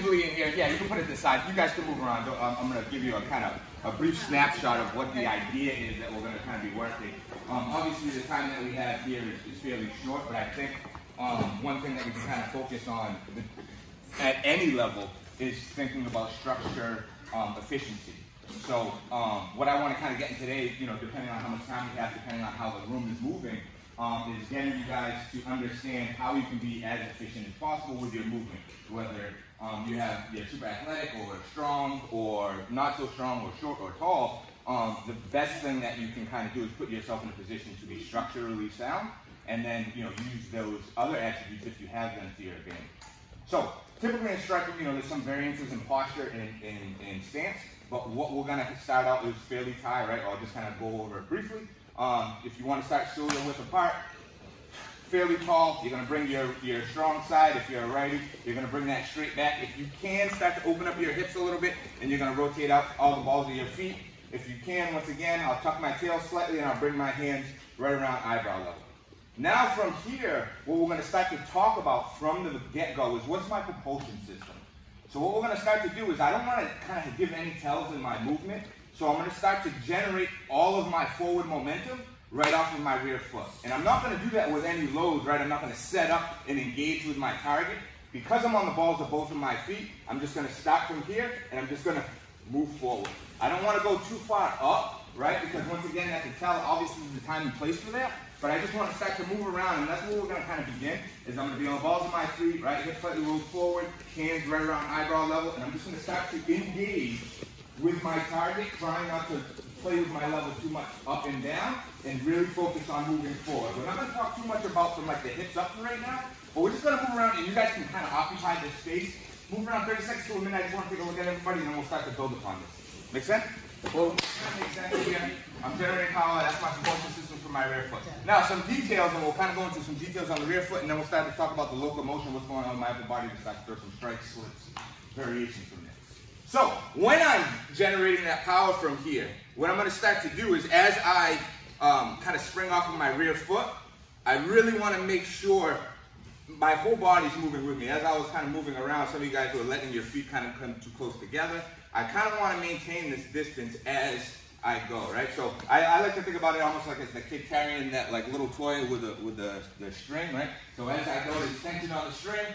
physically in here, yeah, you can put it aside. You guys can move around. I'm going to give you a kind of a brief snapshot of what the idea is that we're going to kind of be working. Obviously, the time that we have here is fairly short, but I think one thing that we can kind of focus on at any level is thinking about structure efficiency. So what I want to kind of get in today, depending on how much time we have, depending on how the room is moving, is getting you guys to understand how you can be as efficient as possible with your movement. Whether you're super athletic or strong or not so strong or short or tall, the best thing that you can kind of do is put yourself in a position to be structurally sound, and then use those other attributes if you have them to your advantage. So typically in striking, there's some variances in posture and stance, but what we're going to start out is fairly tie, right? I'll just kind of go over it briefly. If you want to start shoulder width apart, fairly tall, you're going to bring your strong side. If you're a righty, you're going to bring that straight back. If you can, start to open up your hips a little bit, and you're going to rotate out all the balls of your feet. If you can, once again, I'll tuck my tail slightly, and I'll bring my hands right around eyebrow level. Now from here, what we're going to start to talk about from the get-go is what's my propulsion system. So what we're going to start to do is I don't want to kind of give any tells in my movement, so I'm going to start to generate all of my forward momentum right off of my rear foot. And I'm not going to do that with any load, right? I'm not going to set up and engage with my target. Because I'm on the balls of both of my feet, I'm just going to start from here, and I'm just going to move forward. I don't want to go too far up, right? Because once again, that's a tell. Obviously, there's a time and place for that. But I just want to start to move around, and that's where we're going to kind of begin, is I'm going to be on the balls of my feet, right? Hips slightly rolled forward, hands right around eyebrow level, and I'm just going to start to engage with my target, trying not to play with my level too much up and down, and really focus on moving forward. We're not going to talk too much about from like the hips up right now, but we're just going to move around, and you guys can kind of occupy this space. Move around 30 seconds to a minute. I just want to take a look at everybody, and then we'll start to build upon this. Make sense? Well, makes sense here. I'm generating power. That's my propulsion system for my rear foot. Now, some details, and we'll kind of go into some details on the rear foot, and then we'll start to talk about the locomotion, what's going on with my upper body, to start to throw some strikes, slips, variations from there. So, when I'm generating that power from here, what I'm going to start to do is, as I kind of spring off of my rear foot, I really want to make sure my whole body's moving with me. As I was kind of moving around, some of you guys were letting your feet kind of come too close together. I kind of want to maintain this distance as I go, right? So I like to think about it almost like it's the kid carrying that like little toy with the string, right? So as I go, there's tension on the string,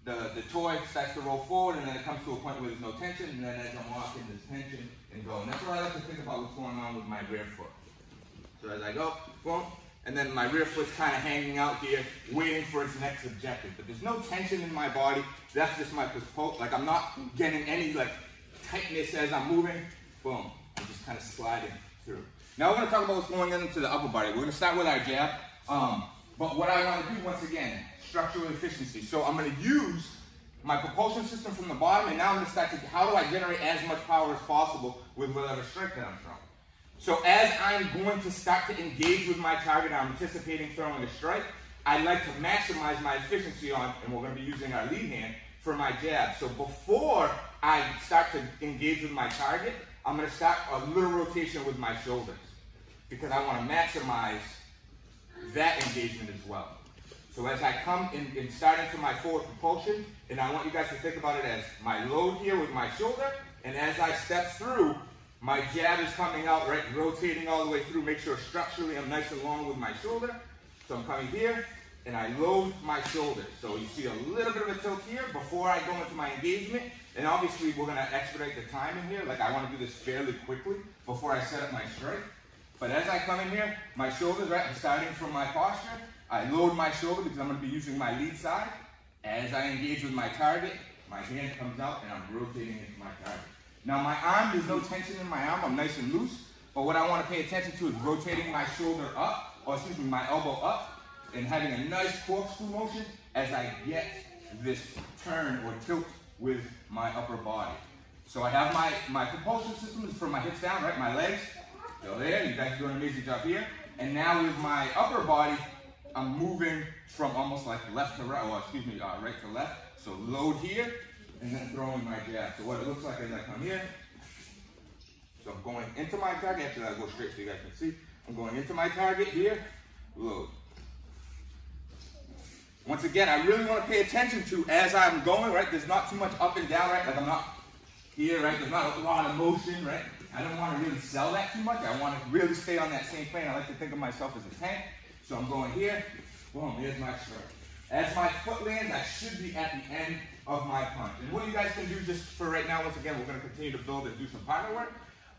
the toy starts to roll forward, and then it comes to a point where there's no tension, and then as I'm walking, there's tension and go. And that's what I like to think about what's going on with my rear foot. So as I go, boom, and then my rear foot's kind of hanging out here, waiting for its next objective. But there's no tension in my body. That's just my propulsion. Like I'm not getting any like tightness as I'm moving. Boom. I'm just kind of sliding through. Now we're going to talk about what's going into the upper body. We're going to start with our jab. But what I want to do, once again, structural efficiency. So I'm going to use my propulsion system from the bottom, and now I'm going to start to, how do I generate as much power as possible with whatever strike that I'm throwing. So as I'm going to start to engage with my target, I'm anticipating throwing a strike, I like to maximize my efficiency on, and we're going to be using our lead hand, for my jab. So before I start to engage with my target, I'm going to start a little rotation with my shoulders, because I want to maximize that engagement as well. So as I come and start into my forward propulsion, and I want you guys to think about it as my load here with my shoulder, and as I step through, my jab is coming out, right, rotating all the way through. Make sure structurally I'm nice and long with my shoulder. So I'm coming here, and I load my shoulders. So you see a little bit of a tilt here before I go into my engagement. And obviously we're going to expedite the time in here. Like I want to do this fairly quickly before I set up my strike. But as I come in here, my shoulders, right, I'm starting from my posture. I load my shoulder because I'm going to be using my lead side. As I engage with my target, my hand comes out and I'm rotating into my target. Now my arm, there's no tension in my arm. I'm nice and loose. But what I want to pay attention to is rotating my shoulder up, or excuse me, my elbow up, and having a nice corkscrew motion as I get this turn or tilt with my upper body. So I have my propulsion system is from my hips down, right? My legs, go there. You guys are doing an amazing job here. And now with my upper body, I'm moving from almost like left to right, or excuse me, right to left. So load here, and then throwing my jab. So what it looks like is I come here. So I'm going into my target. Actually, I go straight so you guys can see. I'm going into my target here, load. Once again, I really want to pay attention to as I'm going, right? There's not too much up and down, right? Like I'm not here, right? There's not a lot of motion, right? I don't want to really sell that too much. I want to really stay on that same plane. I like to think of myself as a tank. So I'm going here, boom, here's my strike. As my foot lands, I should be at the end of my punch. And what you guys can do just for right now, once again, we're going to continue to build and do some partner work.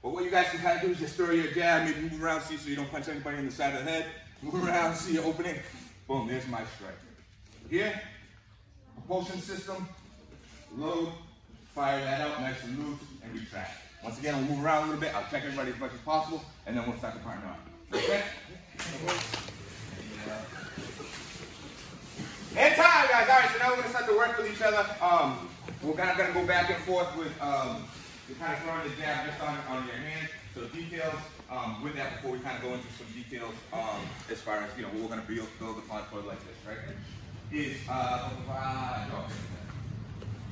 But what you guys can kind of do is just throw your jab, maybe move around, see so you don't punch anybody in the side of the head. Move around, see your opening. Boom, there's my strike. Here, propulsion system, load, fire that out nice and loose, and retract. Once again, we'll move around a little bit. I'll check everybody as much as possible, and then we'll start the partner up. Okay? And time, guys. All right, so now we're going to start to work with each other. We're kind of going to go back and forth with you're kind of throwing the jab just on your hands. So details with that before we kind of go into some details as far as, what we're going to build upon for like this, right? Is, so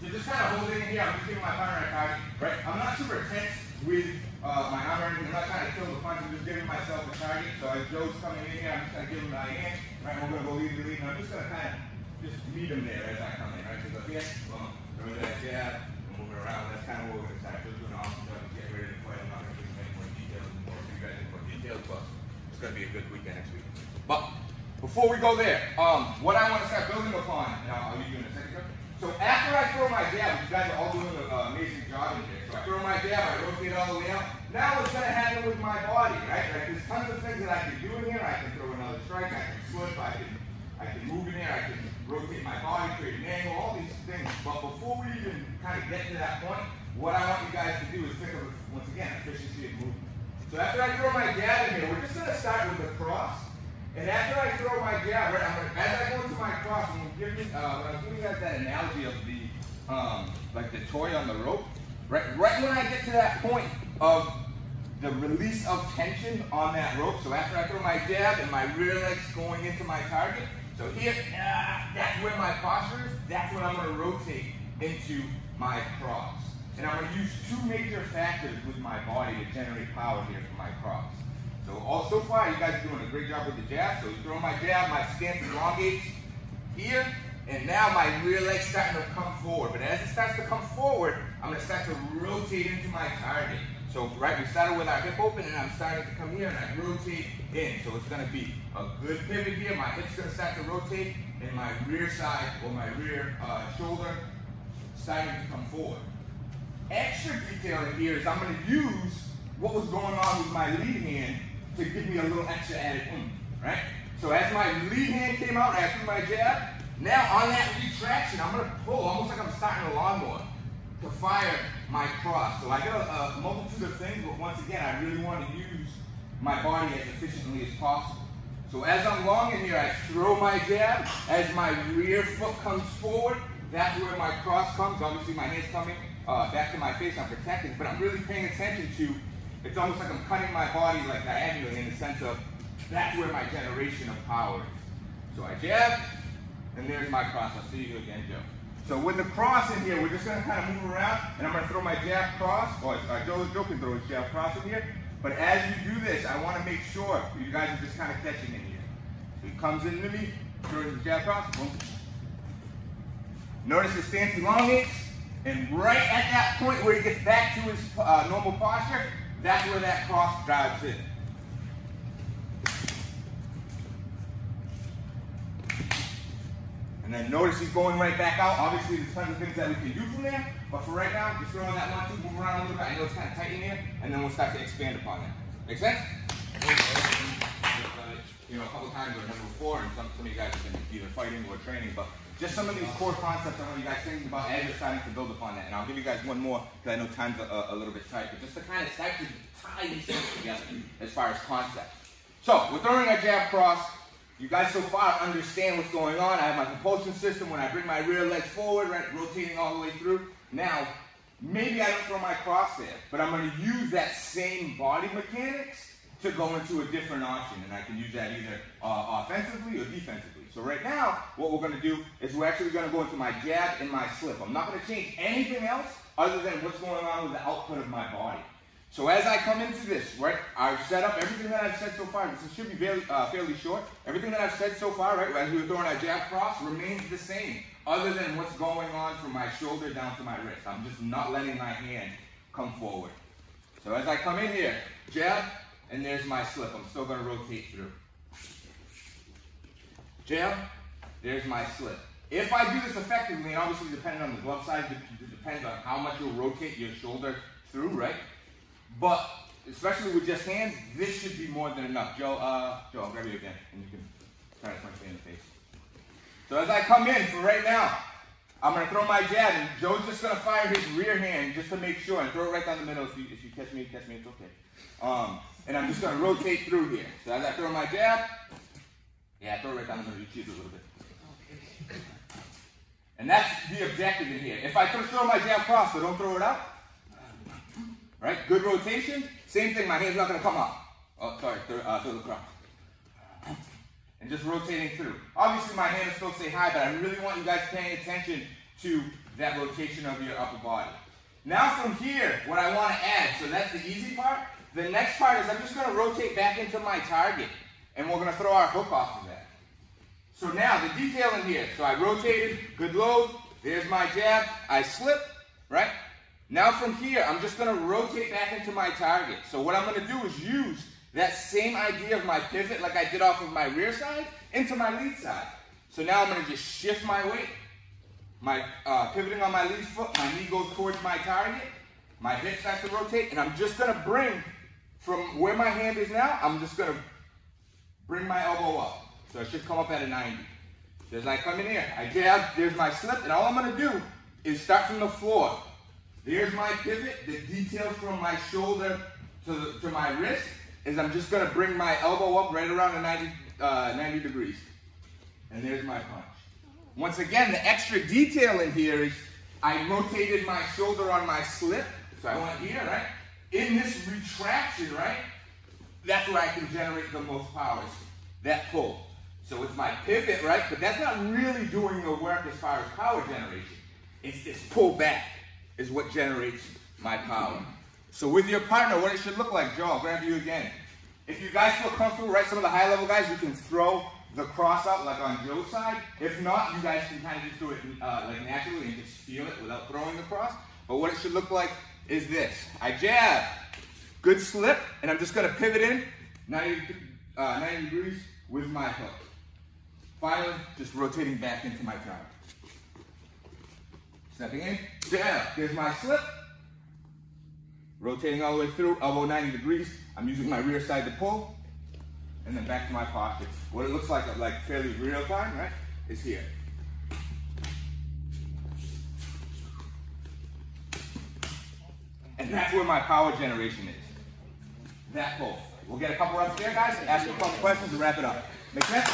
just kind of hold it in here. I'm just giving my partner a target, right? I'm not super tense with my arm or anything. I'm not trying to kill the punch. I'm just giving myself a target. So as Joe's coming in here, I'm just going to give him my hand, right? We're going to go lead the lead, and I'm just going to kind of just meet him there as I come in, right? Because up here, boom, throw that jab, and moving around. That's kind of what we're going to start. Just doing an awesome job to get ready to play. I'm not going to give any more details anymore. You guys need more details, but it's going to be a good weekend next week. But before we go there, what I want to start building upon, now I'll leave you in a second. So after I throw my jab, you guys are all doing an amazing job in here. So I throw my jab, I rotate all the way out. Now what's going to happen with my body, right? Like there's tons of things that I can do in here. I can throw another strike, I can slip, I can move in here, I can rotate my body, create an angle, all these things. But before we even kind of get to that point, what I want you guys to do is think of, once again, efficiency of movement. So after I throw my jab in here, we're just going to start with the cross. And after I throw my jab, right, as I go into my cross, I'm giving you guys that analogy of the, like the toy on the rope, right when I get to that point of the release of tension on that rope, so after I throw my jab and my rear leg's going into my target, so here, that's where my posture is, that's when I'm going to rotate into my cross. And I'm going to use two major factors with my body to generate power here for my cross. So far, you guys are doing a great job with the jab. So you throw my jab, my stance elongates here, and now my rear leg's starting to come forward. But as it starts to come forward, I'm going to start to rotate into my target. So right, we started with our hip open, and I'm starting to come here, and I rotate in. So it's going to be a good pivot here. My hip's going to start to rotate, and my rear side, or my rear shoulder, starting to come forward. Extra detail in here is I'm going to use what was going on with my lead hand to give me a little extra added right? So as my lead hand came out after my jab, now on that retraction, I'm going to pull, almost like I'm starting a lawnmower, to fire my cross. So I got a multitude of things, but once again, I really want to use my body as efficiently as possible. So as I'm long in here, I throw my jab. As my rear foot comes forward, that's where my cross comes. Obviously, my hand's coming back to my face, I'm protecting, but I'm really paying attention to, it's almost like I'm cutting my body like diagonally in the sense of, that's where my generation of power is. So I jab, and there's my cross. I'll see you again, Joe. So with the cross in here, we're just going to kind of move around, and I'm going to throw my jab cross, or Joe can throw his jab cross in here, but as you do this, I want to make sure you guys are just kind of catching in here. So he comes into me, throws his jab cross, boom. Notice his stance elongates, and right at that point where he gets back to his normal posture, that's where that cross drives in. And then notice he's going right back out. Obviously, there's tons of things that we can do from there, but for right now, just throwing that 1-2, move around a little bit. I know it's kind of tight in here, and then we'll start to expand upon that. Make sense? A couple times or never before, and some of you guys have been either fighting or training, but just some of these core concepts I want you guys thinking about as you're starting to build upon that. And I'll give you guys one more, because I know time's a little bit tight, but just to kind of start to tie these things together as far as concepts. So, we're throwing our jab cross. You guys so far understand what's going on. I have my propulsion system when I bring my rear leg forward, right, rotating all the way through. Now, maybe I don't throw my cross there, but I'm going to use that same body mechanics to go into a different option, and I can use that either offensively or defensively. So right now, what we're going to do is we're actually going to go into my jab and my slip. I'm not going to change anything else other than what's going on with the output of my body. So as I come into this, right, I've set up everything that I've said so far. This should be fairly short. Everything that I've said so far, right, as we were throwing our jab cross, remains the same, other than what's going on from my shoulder down to my wrist. I'm just not letting my hand come forward. So as I come in here, jab, and there's my slip. I'm still going to rotate through. Jab, there's my slip. If I do this effectively, and obviously depending on the glove size, it depends on how much you'll rotate your shoulder through, right? But especially with just hands, this should be more than enough. Joe, I'll grab you again, and you can try to punch me in the face. So as I come in, for right now, I'm going to throw my jab, and Joe's just going to fire his rear hand just to make sure, and throw it right down the middle. If you catch me, it's okay. And I'm just going to rotate through here. So as I throw my jab, throw it right down the middle. You cheat a little bit. And that's the objective in here. If I throw my jab cross, so don't throw it out. Right? Good rotation. Same thing, my hand's not going to come up. Oh, sorry, throw the cross. And just rotating through. Obviously, my hand will still stay high, but I really want you guys paying attention to that rotation of your upper body. Now from here, what I want to add, so that's the easy part. The next part is I'm just going to rotate back into my target, and we're going to throw our hook off of that. So now, the detail in here. So I rotated, good load, there's my jab, I slip, right? Now from here, I'm just going to rotate back into my target. So what I'm going to do is use that same idea of my pivot like I did off of my rear side into my lead side. So now I'm going to just shift my weight. My pivoting on my lead foot, my knee goes towards my target, my hip starts to rotate, and I'm just going to bring from where my hand is now, I'm just going to bring my elbow up. So it should come up at a 90. So as I come in here, I jab, there's my slip, and all I'm going to do is start from the floor. There's my pivot, the detail from my shoulder to my wrist is I'm just going to bring my elbow up right around the 90 degrees. And there's my punch. Once again, the extra detail in here is I rotated my shoulder on my slip. So I went here, right? In this retraction, right? That's where I can generate the most power, that pull. So it's my pivot, right? But that's not really doing the work as far as power generation. It's this pull back is what generates my power. So with your partner, what it should look like, Joe, I'll grab you again. If you guys feel comfortable, right, some of the high level guys, you can throw the cross out like on Joe's side. If not, you guys can kind of just do it like naturally and just feel it without throwing the cross. But what it should look like is this. I jab, good slip, and I'm just going to pivot in 90 degrees with my hook. Finally, just rotating back into my target. Stepping in, jab, there's my slip. Rotating all the way through, elbow 90 degrees. I'm using my rear side to pull. And then back to my pocket. What it looks like fairly real time, right, is here. And that's where my power generation is. That pull. We'll get a couple reps there, guys. Ask a couple questions and wrap it up. Make sense?